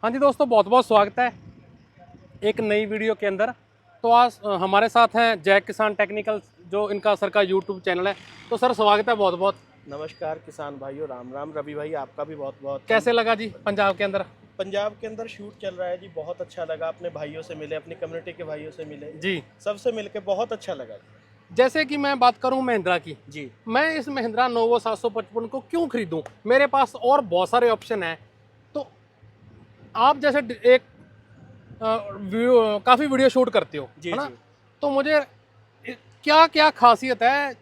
हाँ जी दोस्तों, बहुत बहुत स्वागत है एक नई वीडियो के अंदर। तो आज हमारे साथ हैं जय किसान टेक्निकल, जो इनका सर का यूट्यूब चैनल है। तो सर स्वागत है बहुत बहुत। नमस्कार किसान भाइयों, राम राम। रवि भाई आपका भी बहुत बहुत। कैसे लगा जी पंजाब के अंदर? पंजाब के अंदर शूट चल रहा है जी, बहुत अच्छा लगा। अपने भाइयों से मिले, अपनी कम्युनिटी के भाइयों से मिले जी। सबसे मिलके बहुत अच्छा लगा जैसे कि मैं बात करूं महिंद्रा की, जी। मैं इस महिंद्रा नोवो 755 को क्यों खरीदूं? मेरे पास और बहुत सारे ऑप्शन हैं। तो आप जैसे एक काफ़ी वीडियो शूट करते हो, जी है ना? जी। तो मुझे क्या क्या खासियत है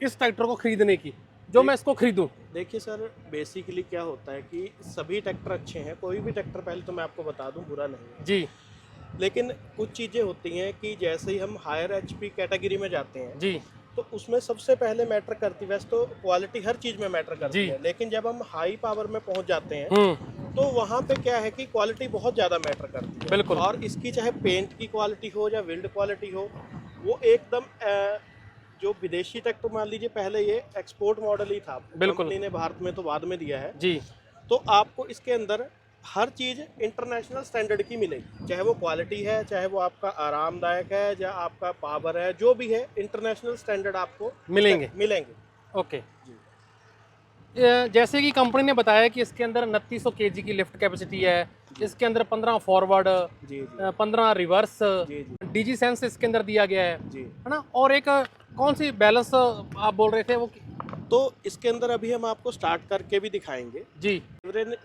इस ट्रैक्टर को खरीदने की जो मैं इसको खरीदूं? देखिए सर, बेसिकली क्या होता है कि सभी ट्रैक्टर अच्छे हैं। कोई भी ट्रैक्टर, पहले तो मैं आपको बता दूं, बुरा नहीं है। जी लेकिन कुछ चीज़ें होती हैं कि जैसे ही हम हायर एचपी कैटेगरी में जाते हैं जी तो उसमें सबसे पहले मैटर करती है। वैसे तो क्वालिटी हर चीज़ में मैटर करती जी। है, लेकिन जब हम हाई पावर में पहुंच जाते हैं हम्म। तो वहाँ पे क्या है कि क्वालिटी बहुत ज़्यादा मैटर करती है। बिल्कुल। और इसकी चाहे पेंट की क्वालिटी हो या बिल्ड क्वालिटी हो, वो एकदम जो विदेशी ट्रैक्टर, मान लीजिए पहले ये एक्सपोर्ट मॉडल ही था, बिल्कुल। कंपनी ने भारत में तो बाद में दिया है। जी तो आपको इसके अंदर हर चीज़ इंटरनेशनल स्टैंडर्ड की मिलेगी, चाहे वो क्वालिटी है, चाहे वो आपका आरामदायक है, या आपका पावर है, जो भी है इंटरनेशनल स्टैंडर्ड आपको मिलेंगे। ओके। जी जैसे कि कंपनी ने बताया कि इसके अंदर 2900 केजी की लिफ्ट कैपेसिटी है। इसके अंदर 15 फॉरवर्ड, जी जी 15 रिवर्स, जी जी डीजी सेंस इसके अंदर दिया गया जी। है ना? और एक कौन सी बैलेंस आप बोल रहे थे वो? तो इसके अंदर अभी हम आपको स्टार्ट करके भी दिखाएंगे। जी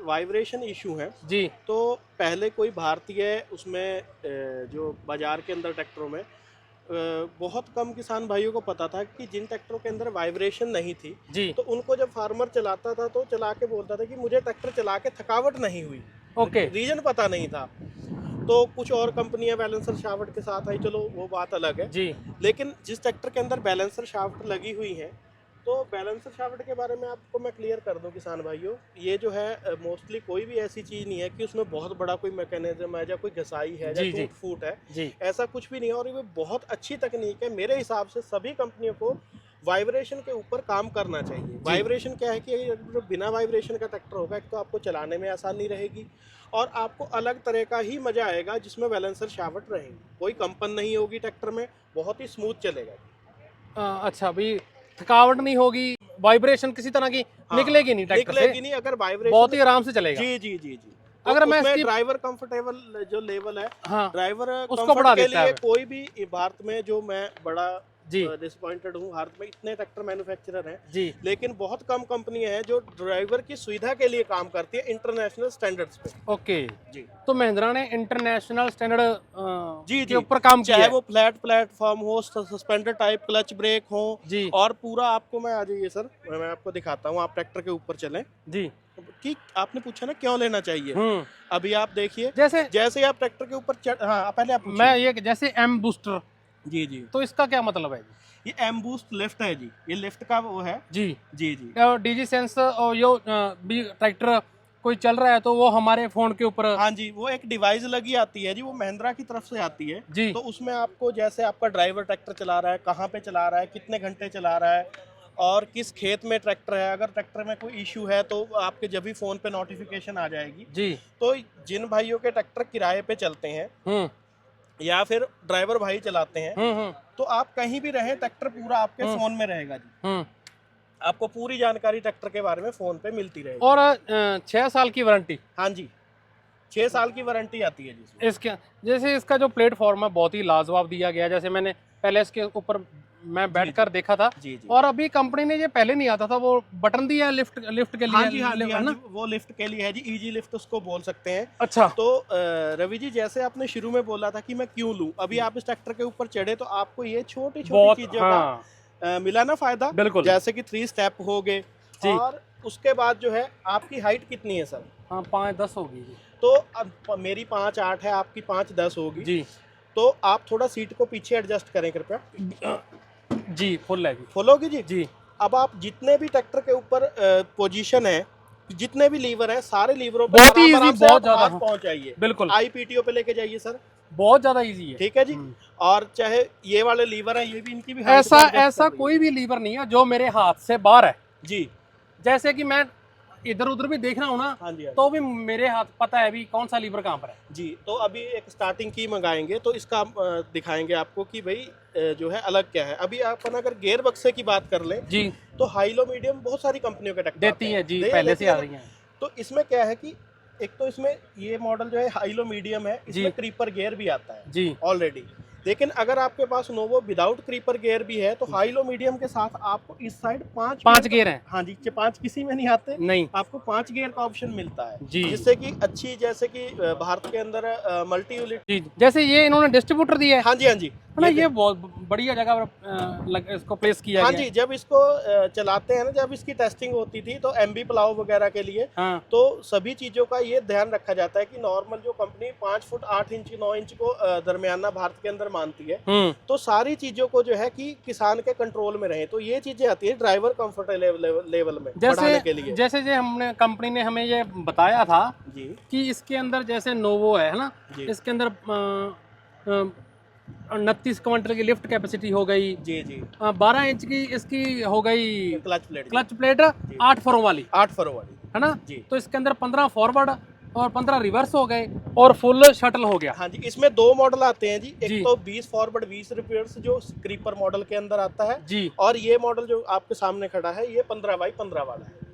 वाइब्रेशन इशू है। जी तो पहले कोई भारतीय उसमें जो बाजार के अंदर ट्रैक्टरों में बहुत कम किसान भाइयों को पता था कि जिन ट्रैक्टरों के अंदर वाइब्रेशन नहीं थी, जी। तो उनको जब फार्मर चलाता था तो चला के बोलता था कि मुझे ट्रैक्टर चला के थकावट नहीं हुई। ओके। रीजन पता नहीं था। तो कुछ और कंपनियां बैलेंसर शाफ्ट के साथ आई, चलो वो बात अलग है। जी लेकिन जिस ट्रैक्टर के अंदर बैलेंसर शाफ्ट लगी हुई है, तो बैलेंसर शाफ्ट के बारे में आपको मैं क्लियर कर दूं किसान भाइयों, ये जो है मोस्टली कोई भी ऐसी चीज़ नहीं है कि उसमें बहुत बड़ा कोई मैकेनिज्म है, या कोई घसाई है, या जी जी टूट फूट है। जी। ऐसा कुछ भी नहीं है, और ये बहुत अच्छी तकनीक है। मेरे हिसाब से सभी कंपनियों को वाइब्रेशन के ऊपर काम करना चाहिए। वाइब्रेशन क्या है कि जो बिना वाइब्रेशन का ट्रैक्टर होगा, एक तो आपको चलाने में आसानी रहेगी, और आपको अलग तरह का ही मजा आएगा जिसमें बैलेंसर शाफ्ट रहेंगे। कोई कंपन नहीं होगी ट्रैक्टर में, बहुत ही स्मूथ चलेगा। अच्छा भाई, थकावट नहीं होगी, वाइब्रेशन किसी तरह की हाँ, निकलेगी नहीं ट्रैक्टर से, निकलेगी नहीं अगर वाइब्रेशन। बहुत ही आराम से चलेगा। जी जी जी जी। अगर मैं उसमें इसकी ड्राइवर कंफर्टेबल जो लेवल है, हाँ ड्राइवर उसको बढ़ा कंफर्ट के देता लिए है। कोई भी भारत में, जो मैं बड़ा जी डिसअपॉइंटेड हूँ, भारत में इतने ट्रैक्टर मैन्युफैक्चरर हैं, जी। लेकिन बहुत कम कंपनियां हैं जो ड्राइवर की सुविधा के लिए काम करती है इंटरनेशनल स्टैंडर्ड्स पे। ओके। जी तो महिंद्रा ने इंटरनेशनल स्टैंडर्ड जी के जी। ऊपर काम किया चाहे है। वो फ्लैट प्लेटफॉर्म हो, सस्पेंडर टाइप क्लच ब्रेक हो, जी और पूरा आपको, मैं आ जाइए सर, मैं आपको दिखाता हूँ। आप ट्रैक्टर के ऊपर चलें। जी। कि आपने पूछा ना क्यों लेना चाहिए, अभी आप देखिए। जैसे जैसे ही आप ट्रैक्टर के ऊपर चढ़, हाँ पहले आप पूछिए। मैं ये जैसे एम बूस्टर, जी जी। तो इसका क्या मतलब है? ये एम बूस्ट लिफ्ट है जी, ये लिफ्ट का वो है। जी जी जी डीजी सेंस, और यो भी ट्रैक्टर कोई चल रहा है तो वो हमारे फोन के ऊपर। हाँ जी, वो एक डिवाइस लगी आती है जी, वो महिंद्रा की तरफ से आती है जी तो उसमें आपको, जैसे आपका ड्राइवर ट्रैक्टर चला रहा है, कहाँ पे चला रहा है, कितने घंटे चला रहा है, और किस खेत में ट्रैक्टर है, अगर ट्रैक्टर में कोई इश्यू है तो आपके जब भी फ़ोन पे नोटिफिकेशन आ जाएगी। जी। तो जिन भाइयों के ट्रैक्टर किराए पे चलते हैं या फिर ड्राइवर भाई चलाते हैं, तो आप कहीं भी रहें, ट्रैक्टर पूरा आपके फ़ोन में रहेगा जी। आपको पूरी जानकारी ट्रैक्टर के बारे में फ़ोन पे मिलती रहेगी। और 6 साल की वारंटी। हाँ जी, 6 साल की वारंटी आती है जी इसके जैसे इसका जो प्लेटफॉर्म है बहुत ही लाजवाब दिया गया है। जैसे मैंने पहले इसके ऊपर मैं बैठकर देखा था। जी जी। और अभी कंपनी ने ये पहले नहीं आता था, वो बटन दिया है लिफ्ट के लिए। हाँ जी हाँ जी है हाँ ना? जी, वो लिफ्ट के लिए है जी, इजी लिफ्ट उसको बोल सकते हैं। अच्छा। तो रवि जी, जैसे आपने शुरू में बोला था कि मैं क्यों लूं, अभी आप इस ट्रैक्टर के ऊपर चढ़े तो आपको ये छोटी छोटी बहुत चीजों हाँ का मिला ना फायदा। बिल्कुल। जैसे कि 3 स्टेप हो गए, जी और उसके बाद जो है, आपकी हाइट कितनी है सर? हाँ 5-10 होगी जी। तो अब मेरी 5'8" है, आपकी 5'10" होगी। जी तो आप थोड़ा सीट को पीछे एडजस्ट करें कृपया। जी फुल है जी। फुल होगी जी। जी अब आप जितने भी ट्रैक्टर के ऊपर पोजीशन है, जितने भी लीवर हैं, सारे लीवरों पे बहुत ही आराम इजी, आराम से बहुत आप ज्यादा। हाथ पहुंचाइए। बिल्कुल आईपीटीओ पे लेके जाइए सर, बहुत ज्यादा इजी है। ठीक है जी। और चाहे ये वाले लीवर हैं, ये भी, इनकी भी हाइट ऐसा को adjust ऐसा कर कोई भी लीवर नहीं है जो मेरे हाथ से बाहर है। लीजिए। जी जैसे कि मैं इधर उधर भी देखना हो ना हाँ जी, हाँ जी। तो भी मेरे हाथ पता है भी कौन सा लीवर कहाँ पर है। जी, तो अभी एक स्टार्टिंग की मंगाएंगे तो इसका हम दिखाएंगे आपको कि भाई जो है अलग क्या है। अभी अपन अगर गियर बक्से की बात कर लें जी तो हाई लो मीडियम बहुत सारी कंपनियों के ट्रैक्टर देती है जी, पहले देती से आ है रही ना। हैं। तो इसमें क्या है कि एक तो इसमें ये मॉडल जो है हाई लो मीडियम है, जी। इसमें क्रीपर गियर भी आता है जी ऑलरेडी। लेकिन अगर आपके पास नोवो विदाउट क्रीपर गियर भी है तो हाई लो मीडियम के साथ आपको इस साइड 5 गियर हैं। हाँ जी, 5 किसी में नहीं आते, नहीं आपको 5 गियर का ऑप्शन मिलता है जी जिससे कि अच्छी, जैसे कि भारत के अंदर मल्टी यूनिट। जी, जैसे ये इन्होंने डिस्ट्रीब्यूटर दिया है हाँ जी, हाँ जी, है ना, ये बहुत बढ़िया जगह पर इसको प्लेस किया हाँ गया जी। है। जब इसको चलाते हैं ना, जब इसकी टेस्टिंग होती थी तो एमबी प्लाव वगैरह के लिए हाँ तो सभी चीज़ों का ये ध्यान रखा जाता है कि नॉर्मल जो कंपनी 5 फुट 8 इंच 9 इंच को दरमियाना भारत के अंदर मानती है, तो सारी चीज़ों को जो है कि किसान के कंट्रोल में रहे। तो ये चीज़ें आती है ड्राइवर कंफर्ट लेवल में बढ़ाने के लिए। जैसे जो हमने कंपनी ने हमें ये बताया था जी कि इसके अंदर जैसे नोवो है ना, जी इसके अंदर 29 क्विंटल की लिफ्ट कैपेसिटी हो गई, जी जी 12 इंच की इसकी हो गई क्लच क्लच प्लेट 8 फरों वाली 8 फरो वाली। है ना। जी तो इसके अंदर 15 फॉरवर्ड और 15 रिवर्स हो गए और फुल शटल हो गया। हाँ जी, इसमें 2 मॉडल आते हैं जी। जी। एक तो 20 फॉरवर्ड 20 रिवर्स जो क्रीपर मॉडल के अंदर आता है जी और ये मॉडल जो आपके सामने खड़ा है ये 15x15 वाला है।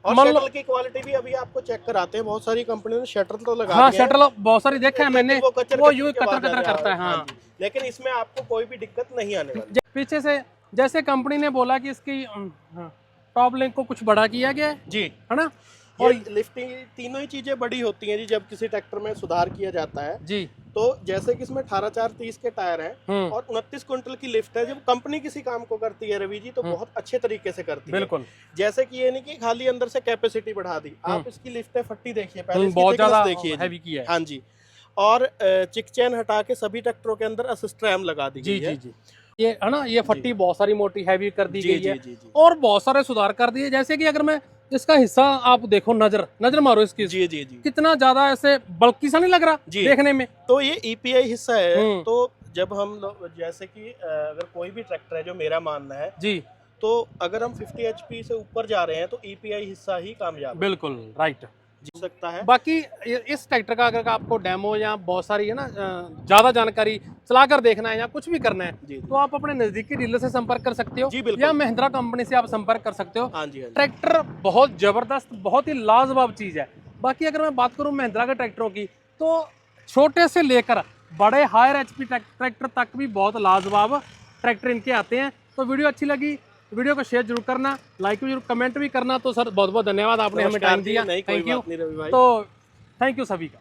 और मान लो- शटल की क्वालिटी भी अभी आपको चेक कराते हैं। बहुत सारी कंपनियों ने शटल तो लगा हाँ दिया है, शटल बहुत सारी देखा है मैंने, लेकिन कचर वो कचर यूं के कतर बाद कतर आ करता है। रहा हाँ जी। लेकिन इसमें आपको कोई भी दिक्कत नहीं आने वाली। पीछे से जैसे कंपनी ने बोला कि इसकी टॉप लिंक को कुछ बड़ा किया गया है जी, है ना। और और लिफ्टिंग तीनों ही चीजें बड़ी होती हैं जी जब किसी ट्रैक्टर में सुधार किया जाता है। जी तो जैसे कि इसमें 18/4/30 के टायर हैं और 29 क्विंटल की लिफ्ट है। जब कंपनी किसी काम को करती है रवि जी तो बहुत अच्छे तरीके से करती है। बिल्कुल जैसे कि ये नहीं कि खाली अंदर से कैपेसिटी बढ़ा दी, आप इसकी लिफ्ट है फट्टी देखिए पहले, इसकी बहुत thickness ज्यादा देखिए हैवी किया है। हाँ जी। और चिक चैन हटा के सभी ट्रैक्टरों के अंदर असिस्ट रैम लगा दी जी गई है। जी जी, ये है ना, ये फट्टी बहुत सारी मोटी हैवी कर दी जी गई जी है जी जी और बहुत सारे सुधार कर दिए। जैसे कि अगर मैं इसका हिस्सा आप देखो, नजर मारो इसकी, जी जी जी। कितना ज्यादा ऐसे बल्कि सा नहीं लग रहा जी। देखने में। तो ये ईपीआई हिस्सा है। हम्म। तो जब हम लोग जैसे कि अगर कोई भी ट्रैक्टर है, जो मेरा मानना है, जी तो अगर हम 50 HP से ऊपर जा रहे हैं तो ईपीआई हिस्सा ही कामयाब बिल्कुल राइट हो सकता है। बाकी इस ट्रैक्टर का अगर आपको डेमो या बहुत सारी है ना ज़्यादा जानकारी चलाकर देखना है या कुछ भी करना है जी तो आप अपने नज़दीकी डीलर से संपर्क कर सकते हो जी, बिल्कुल। या महिंद्रा कंपनी से आप संपर्क कर सकते हो। हाँ जी, हाँ जी। ट्रैक्टर बहुत ज़बरदस्त, बहुत ही लाजवाब चीज़ है। बाकी अगर मैं बात करूँ महिंद्रा के ट्रैक्टरों की तो छोटे से लेकर बड़े हायर HP ट्रैक्टर तक भी बहुत लाजवाब ट्रैक्टर इनके आते हैं। तो वीडियो अच्छी लगी, वीडियो को शेयर जरूर करना, लाइक भी जरूर, कमेंट भी करना। तो सर बहुत बहुत धन्यवाद, आपने हमें टाइम दिया। नहीं, कोई थैंक यू। बात नहीं रवि भाई। तो थैंक यू सभी का।